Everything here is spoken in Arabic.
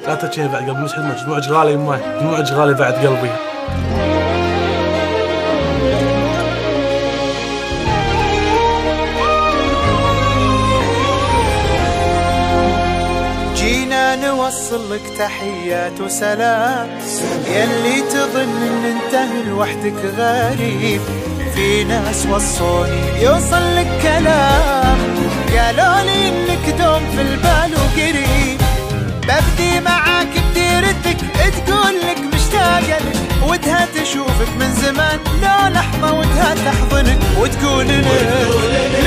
لا تحكي بعد قلبي، مش دموعك غالي يماي، دموعك غالي بعد قلبي. جينا نوصل لك تحيات وسلام، يلي تظن ان انت لوحدك غريب. في ناس وصوني يوصل لك كلام، قالوا لي انك دوم في البال وقريب. ببدي معاك بديرتك، تقول لك مشتاقة لك، ودها تشوفك من زمان، لو لحظة ودها تحضنك وتقول لك